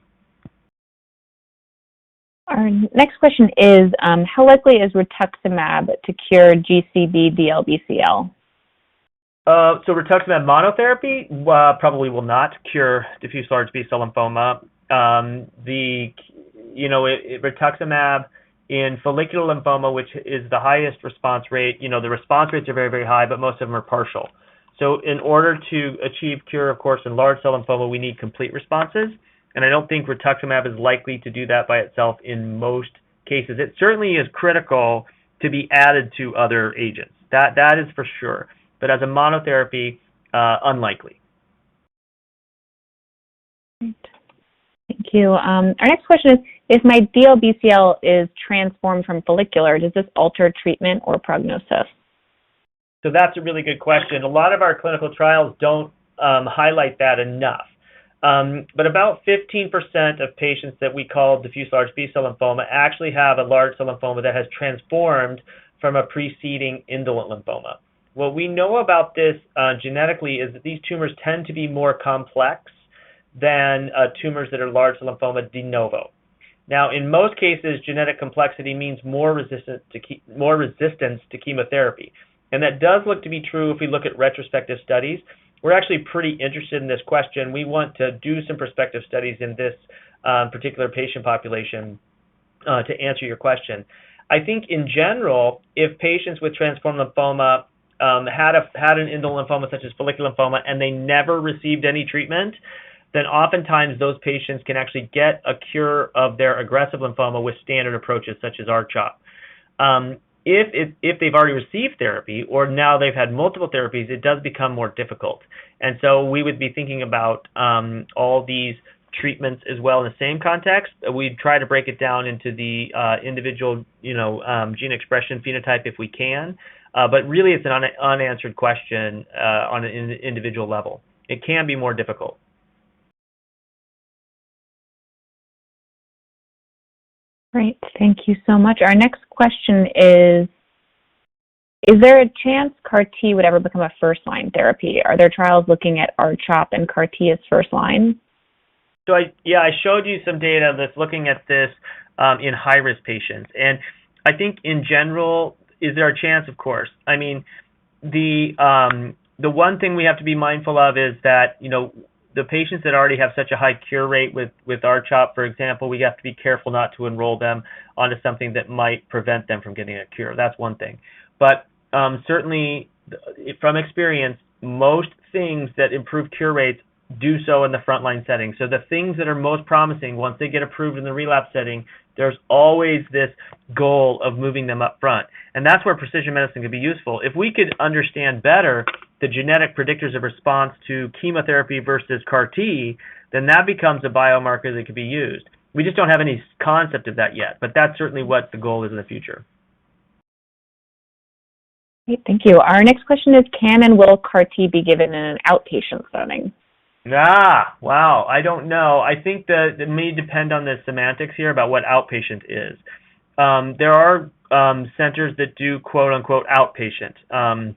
Our next question is, how likely is rituximab to cure GCB DLBCL? So rituximab monotherapy probably will not cure diffuse large B-cell lymphoma. Rituximab in follicular lymphoma, which is the highest response rate, the response rates are very, very high, but most of them are partial. So in order to achieve cure, of course, in large cell lymphoma, we need complete responses. And I don't think rituximab is likely to do that by itself in most cases. It certainly is critical to be added to other agents. That is for sure. But as a monotherapy, unlikely. Thank you. Our next question is, if my DLBCL is transformed from follicular, does this alter treatment or prognosis? So that's a really good question. A lot of our clinical trials don't highlight that enough. But about 15% of patients that we call diffuse large B-cell lymphoma actually have a large cell lymphoma that has transformed from a preceding indolent lymphoma. What we know about this genetically is that these tumors tend to be more complex than tumors that are large cell lymphoma de novo. Now, in most cases, genetic complexity means more resistance to chemotherapy. And that does look to be true if we look at retrospective studies. We're actually pretty interested in this question. We want to do some prospective studies in this particular patient population to answer your question. I think in general, if patients with transformed lymphoma had an indolent lymphoma such as follicular lymphoma and they never received any treatment, then oftentimes those patients can actually get a cure of their aggressive lymphoma with standard approaches such as R-CHOP. If they've already received therapy or now they've had multiple therapies, it does become more difficult. And so we would be thinking about all these treatments as well in the same context. We'd try to break it down into the individual, gene expression phenotype if we can. But really, it's an unanswered question on an individual level. It can be more difficult. Great, thank you so much. Our next question is there a chance CAR-T would ever become a first-line therapy? Are there trials looking at R-CHOP and CAR-T as first-line? So I showed you some data that's looking at this in high-risk patients. And I think in general, is there a chance? Of course. I mean, the one thing we have to be mindful of is that, the patients that already have such a high cure rate with R-CHOP, for example, we have to be careful not to enroll them onto something that might prevent them from getting a cure. That's one thing. But certainly, from experience, most things that improve cure rates do so in the frontline setting. So the things that are most promising, once they get approved in the relapse setting, there's always this goal of moving them up front. And that's where precision medicine can be useful. If we could understand better the genetic predictors of response to chemotherapy versus CAR-T, then that becomes a biomarker that could be used. We just don't have any concept of that yet, but that's certainly what the goal is in the future. Great, thank you. Our next question is, can and will CAR-T be given in an outpatient setting? Wow. I don't know. I think that it may depend on the semantics here about what outpatient is. There are centers that do quote-unquote outpatient.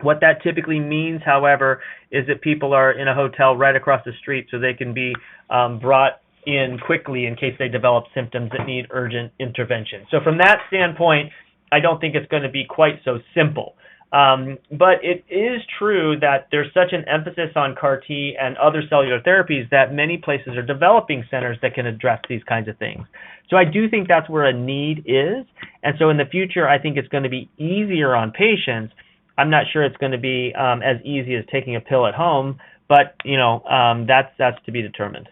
What that typically means, however, is that people are in a hotel right across the street so they can be brought in quickly in case they develop symptoms that need urgent intervention. So from that standpoint, I don't think it's going to be quite so simple. But it is true that there's such an emphasis on CAR-T and other cellular therapies that many places are developing centers that can address these kinds of things. So I do think that's where a need is. And so in the future, I think it's going to be easier on patients. I'm not sure it's going to be as easy as taking a pill at home, but that's to be determined.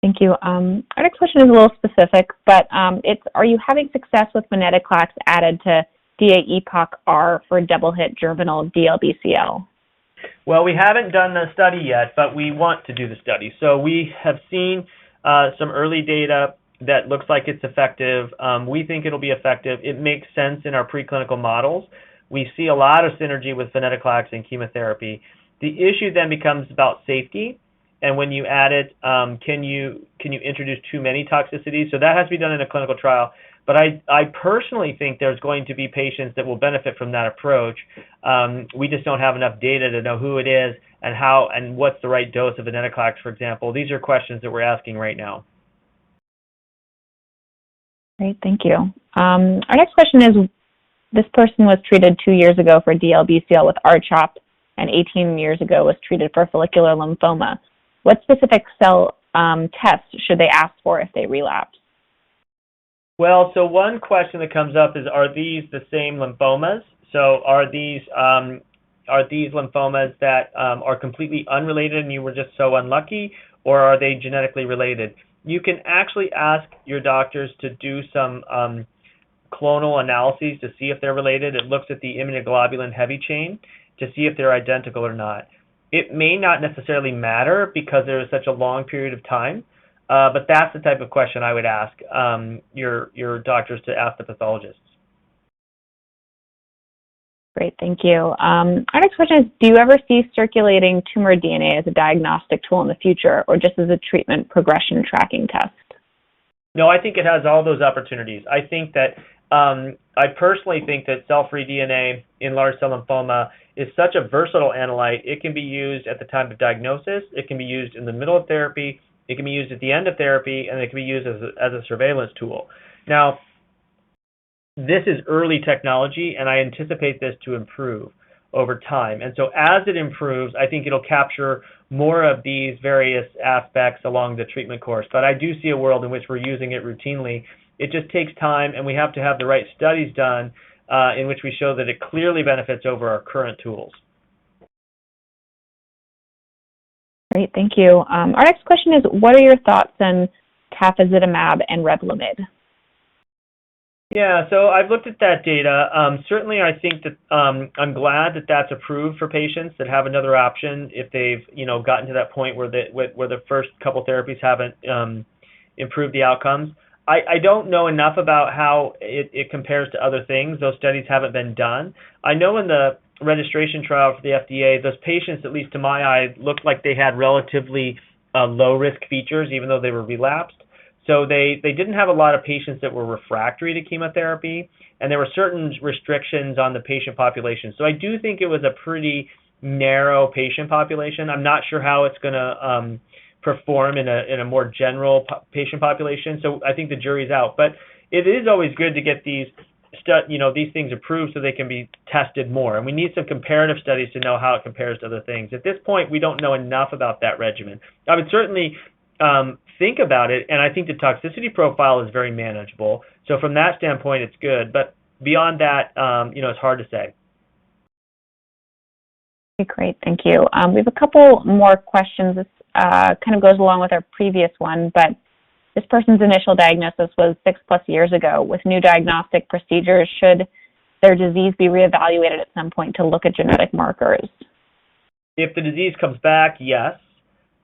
Thank you. Our next question is a little specific, but are you having success with venetoclax added to DA-EPOCH-R for double-hit germinal DLBCL? Well, we haven't done the study yet, but we want to do the study. So we have seen some early data that looks like it's effective. We think it'll be effective. It makes sense in our preclinical models. We see a lot of synergy with venetoclax and chemotherapy. The issue then becomes about safety, and when you add it, can you introduce too many toxicities? So that has to be done in a clinical trial. But I personally think there's going to be patients that will benefit from that approach. We just don't have enough data to know who it is and how and what's the right dose of venetoclax, for example. These are questions that we're asking right now. Great, thank you. Our next question is, this person was treated 2 years ago for DLBCL with R-CHOP and 18 years ago was treated for follicular lymphoma. What specific cell tests should they ask for if they relapse? Well, so one question that comes up is, are these the same lymphomas? So are these lymphomas that are completely unrelated and you were just so unlucky, or are they genetically related? You can actually ask your doctors to do some clonal analyses to see if they're related. It looks at the immunoglobulin heavy chain to see if they're identical or not. It may not necessarily matter because there is such a long period of time, but that's the type of question I would ask your doctors to ask the pathologists. Great, thank you. Our next question is, do you ever see circulating tumor DNA as a diagnostic tool in the future or just as a treatment progression tracking test? No, I think it has all those opportunities. I think that I personally think that cell-free DNA in large cell lymphoma is such a versatile analyte. It can be used at the time of diagnosis, it can be used in the middle of therapy, it can be used at the end of therapy, and it can be used as a surveillance tool. Now, this is early technology, and I anticipate this to improve over time. And so as it improves, I think it'll capture more of these various aspects along the treatment course. But I do see a world in which we're using it routinely. It just takes time, and we have to have the right studies done in which we show that it clearly benefits over our current tools. Great, thank you. Our next question is, what are your thoughts on tafasitamab and Revlimid? Yeah, so I've looked at that data. Certainly, I think that I'm glad that that's approved for patients that have another option if they've gotten to that point where the first couple therapies haven't improved the outcomes. I don't know enough about how it compares to other things. Those studies haven't been done. I know in the registration trial for the FDA, those patients, at least to my eye, looked like they had relatively low-risk features, even though they were relapsed. So they didn't have a lot of patients that were refractory to chemotherapy, and there were certain restrictions on the patient population. So I do think it was a pretty narrow patient population. I'm not sure how it's going to perform in a more general patient population. So I think the jury's out. But it is always good to get these things approved so they can be tested more. And we need some comparative studies to know how it compares to other things. At this point, we don't know enough about that regimen. I would certainly think about it, and I think the toxicity profile is very manageable. So from that standpoint, it's good. But beyond that, it's hard to say. Okay, great, thank you. We have a couple more questions. This kind of goes along with our previous one, but this person's initial diagnosis was 6+ years ago. With new diagnostic procedures, should their disease be reevaluated at some point to look at genetic markers? If the disease comes back, yes.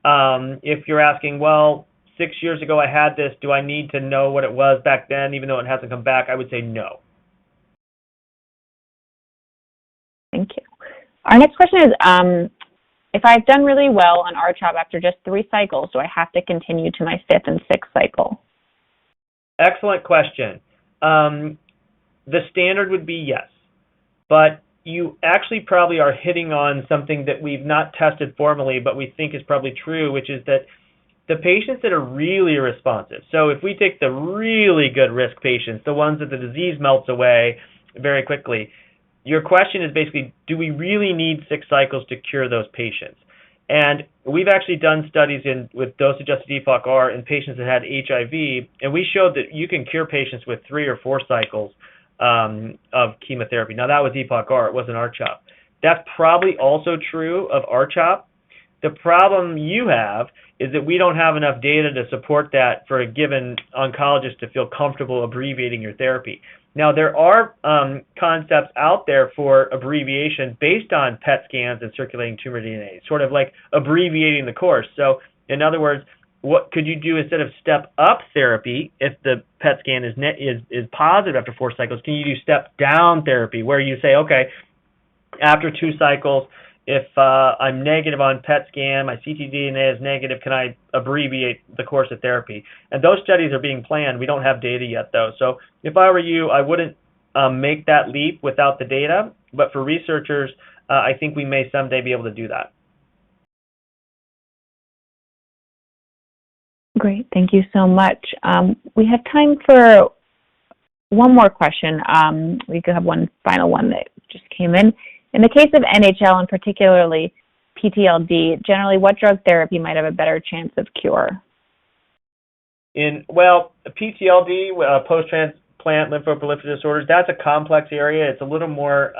If you're asking, well, 6 years ago I had this, do I need to know what it was back then, even though it hasn't come back? I would say no. Thank you. Our next question is, if I've done really well on R-CHOP after just 3 cycles, do I have to continue to my 5th and 6th cycle? Excellent question. The standard would be yes, but you actually probably are hitting on something that we've not tested formally, but we think is probably true, which is that the patients that are really responsive, so if we take the really good risk patients, the ones that the disease melts away very quickly, your question is basically, do we really need 6 cycles to cure those patients? And we've actually done studies with dose-adjusted EPOCH-R in patients that had HIV, and we showed that you can cure patients with 3 or 4 cycles of chemotherapy. Now, that was EPOCH-R, it wasn't R-CHOP. That's probably also true of R-CHOP. The problem you have is that we don't have enough data to support that for a given oncologist to feel comfortable abbreviating your therapy. Now, there are concepts out there for abbreviation based on PET scans and circulating tumor DNA, sort of like abbreviating the course. So, in other words, what could you do instead of step-up therapy if the PET scan is positive after 4 cycles? Can you do step-down therapy where you say, okay, after 2 cycles, if I'm negative on PET scan, my ctDNA is negative, can I abbreviate the course of therapy? And those studies are being planned. We don't have data yet, though. So if I were you, I wouldn't make that leap without the data. But for researchers, I think we may someday be able to do that. Great, thank you so much. We have time for one more question. We could have one final one that just came in. In the case of NHL and particularly PTLD, generally what drug therapy might have a better chance of cure? Well, PTLD, post-transplant lymphoproliferative disorders, that's a complex area. It's a little more,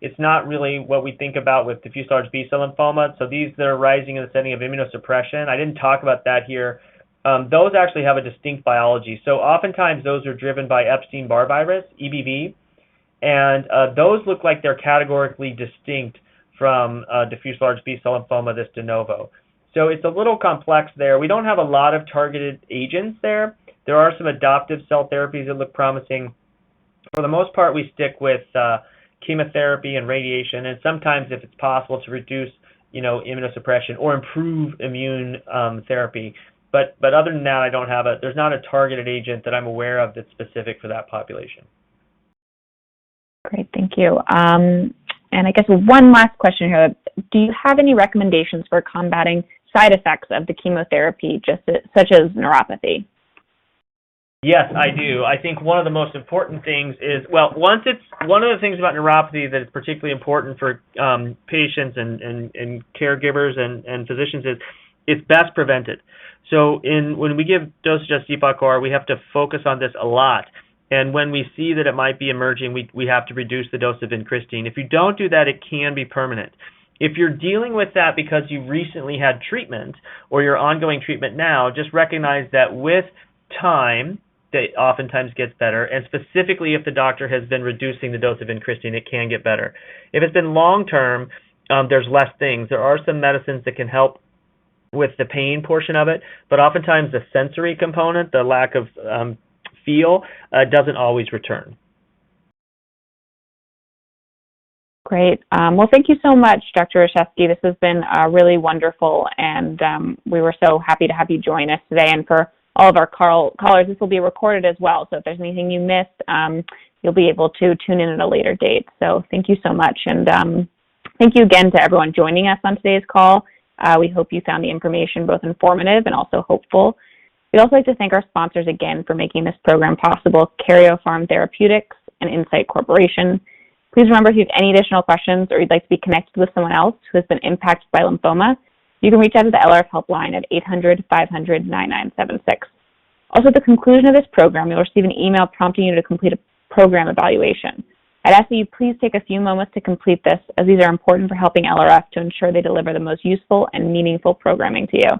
it's not really what we think about with diffuse large B-cell lymphoma. So these that are rising in the setting of immunosuppression, I didn't talk about that here. Those actually have a distinct biology. So oftentimes those are driven by Epstein-Barr virus, EBV, and those look like they're categorically distinct from diffuse large B-cell lymphoma, this de novo. So it's a little complex there. We don't have a lot of targeted agents there. There are some adoptive cell therapies that look promising. For the most part, we stick with chemotherapy and radiation, and sometimes, if it's possible, to reduce, immunosuppression or improve immune therapy. But other than that, there's not a targeted agent that I'm aware of that's specific for that population. Great, thank you. And I guess one last question here. Do you have any recommendations for combating side effects of the chemotherapy, such as neuropathy? Yes, I do. I think one of the most important things is, one of the things about neuropathy that is particularly important for patients and caregivers and physicians is it's best prevented. So when we give dose-adjusted EPOCH-R, we have to focus on this a lot. And when we see that it might be emerging, we have to reduce the dose of vincristine. If you don't do that, it can be permanent. If you're dealing with that because you recently had treatment or your ongoing treatment now, just recognize that with time, that oftentimes gets better, and specifically if the doctor has been reducing the dose of vincristine, it can get better. If it's been long-term, there's less things. There are some medicines that can help with the pain portion of it, but oftentimes the sensory component, the lack of feel, doesn't always return. Great. Well, thank you so much, Dr. Reshevsky. This has been really wonderful, and we were so happy to have you join us today. And for all of our callers, this will be recorded as well. So if there's anything you missed, you'll be able to tune in at a later date. So thank you so much. And thank you again to everyone joining us on today's call. We hope you found the information both informative and also hopeful. We'd also like to thank our sponsors again for making this program possible, Karyopharm Therapeutics and Incyte Corporation. Please remember, if you have any additional questions or you'd like to be connected with someone else who has been impacted by lymphoma, you can reach out to the LRF helpline at 800-500-9976. Also, at the conclusion of this program, you'll receive an email prompting you to complete a program evaluation. I'd ask that you please take a few moments to complete this, as these are important for helping LRF to ensure they deliver the most useful and meaningful programming to you.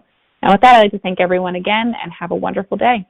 And with that, I'd like to thank everyone again and have a wonderful day.